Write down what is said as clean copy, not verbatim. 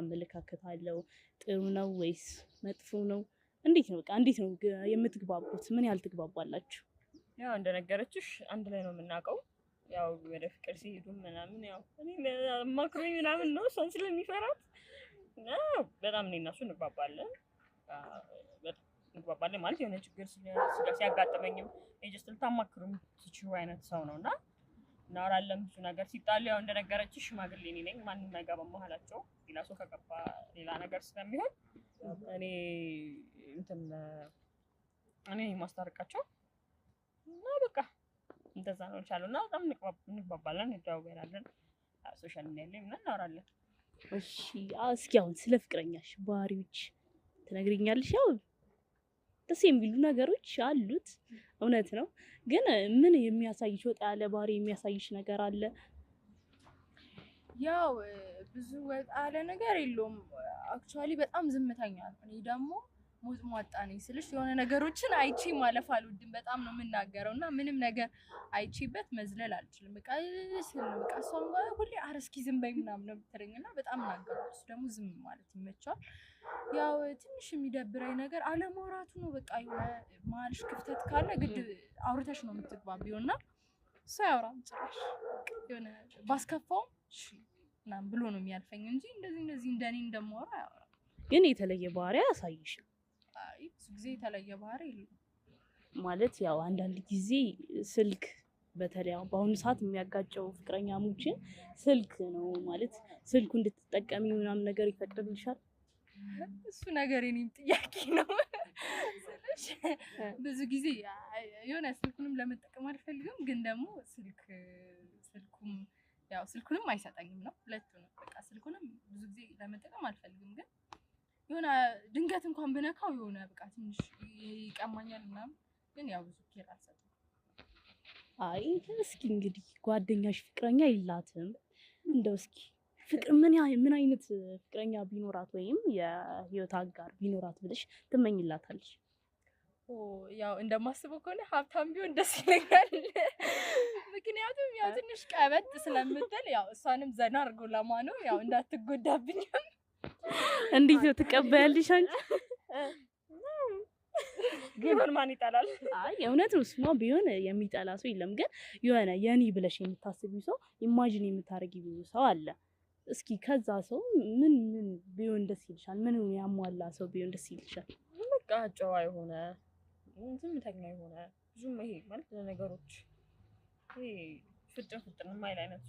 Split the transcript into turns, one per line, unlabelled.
አመለካከት አለው? ጥሩ ነው ወይስ መጥፎ ነው? እንዴት ነው በቃ እንዴት ነው የምትግባቡት? ምን ያህል ትግባባላችሁ?
ያው እንደነገረችሽ አንድ ላይ ነው የምናውቀው። ያው ወደ ፍቅር ሲሄዱ ምናምን ያው እኔ ማክሮኝ ምናምን ነው እሷን ስለሚፈራት እና በጣም እኔ እና እሱ እንግባባለን። እንግባባለን ማለት የሆነ ችግር ሲያጋጥመኝም ጀስት ልታማክሩም ትችይው አይነት ሰው ነው እና እናወራለን ብዙ ነገር። ሲጣሉ ያው እንደነገረችሽ ሽማግሌ እኔ ነኝ፣ ማንም አይገባም መሀላቸው። ሌላ ሰው ከገባ ሌላ ነገር ስለሚሆን እኔ እንትን እኔ ማስታረቃቸው እና በቃ እንደዛ ነው ይቻላል። እና በጣም እንግባባለን፣ እንደዋወላለን፣ ሶሻል ሚዲያ ላይ ምናምን እናወራለን።
እሺ እስኪ አሁን ስለ ፍቅረኛሽ ባህሪዎች ትነግሪኛለሽ? ያው ደስ የሚሉ ነገሮች አሉት እውነት ነው፣ ግን ምን የሚያሳይሽ ወጣ ያለ ባህሪ የሚያሳይሽ ነገር አለ?
ያው ብዙ ወጣ ያለ ነገር የለውም። አክቹአሊ በጣም ዝምተኛ ነው። እኔ ደግሞ ሞጥሟጣ ነኝ ስልሽ የሆነ ነገሮችን አይቼ ማለፍ አልወድም። በጣም ነው የምናገረው እና ምንም ነገር አይቼበት መዝለል አልችልም። በቃ እሷም ጋር ሁሌ ኧረ እስኪ ዝም በይ ምናምን ነው የምትለኝ እና በጣም እናገራለሁ። እሱ ደግሞ ዝም ማለት ይመቻል። ያው ትንሽ የሚደብረኝ ነገር አለማውራቱ ነው። በቃ የሆነ መሀልሽ ክፍተት ካለ ግድ አውርተሽ ነው የምትግባቢው እና እሱ አያወራም ጭራሽ። የሆነ ባስከፋውም እሺ ምናምን ብሎ ነው የሚያልፈኝ እንጂ እንደዚህ እንደኔ እንደማወራ አያወራም።
ግን የተለየ ባህሪ አያሳይሽም?
አይ ብዙ ጊዜ የተለየ ባህሪ የለውም።
ማለት ያው አንዳንድ ጊዜ ስልክ በተለይ በአሁኑ ሰዓት የሚያጋጨው ፍቅረኛሞችን ስልክ ነው ማለት ስልኩ እንድትጠቀሚ ምናምን ነገር ይፈቅድልሻል?
እሱ ነገር የኔም ጥያቄ ነው ስልሽ ብዙ ጊዜ የሆነ ስልኩንም ለመጠቀም አልፈልግም፣ ግን ደግሞ ስልኩም ያው ስልኩንም አይሰጠኝም ነው ሁለቱንም። በቃ ስልኩንም ብዙ ጊዜ ለመጠቀም አልፈልግም፣ ግን የሆነ ድንገት እንኳን ብነካው የሆነ በቃ ትንሽ ይቀማኛል ምናምን፣ ግን ያው ብዙ ኬር አልሰጠም።
አይ እስኪ እንግዲህ ጓደኛሽ ፍቅረኛ የላትም? እንደው እስኪ ፍቅር ምን አይነት ፍቅረኛ ቢኖራት ወይም የህይወት አጋር ቢኖራት ብለሽ ትመኝላታለሽ?
ያው እንደማስበው ከሆነ ሀብታም ቢሆን ደስ ይለኛል። ምክንያቱም ያው ትንሽ ቀበጥ ስለምትል ያው እሷንም ዘና አድርጎ ለማኖር ያው እንዳትጎዳብኝም።
እንዴት ነው ትቀበያለሽ አንቺ?
ቢሆን ማን ይጣላል?
አይ እውነት ነው፣ እሱማ ቢሆን የሚጠላ ሰው የለም። ግን የሆነ የኔ ብለሽ የምታስቢው ሰው ኢማጂን የምታረጊው ሰው አለ። እስኪ ከዛ ሰው ምን ቢሆን ደስ ይልሻል? ምን ያሟላ ሰው ቢሆን ደስ ይልሻል?
በቃ ጨዋ የሆነ ዝምተኛ የሆነ ብዙም ይሄ ማለት ለነገሮች ይሄ ፍጥን የማይል አይነት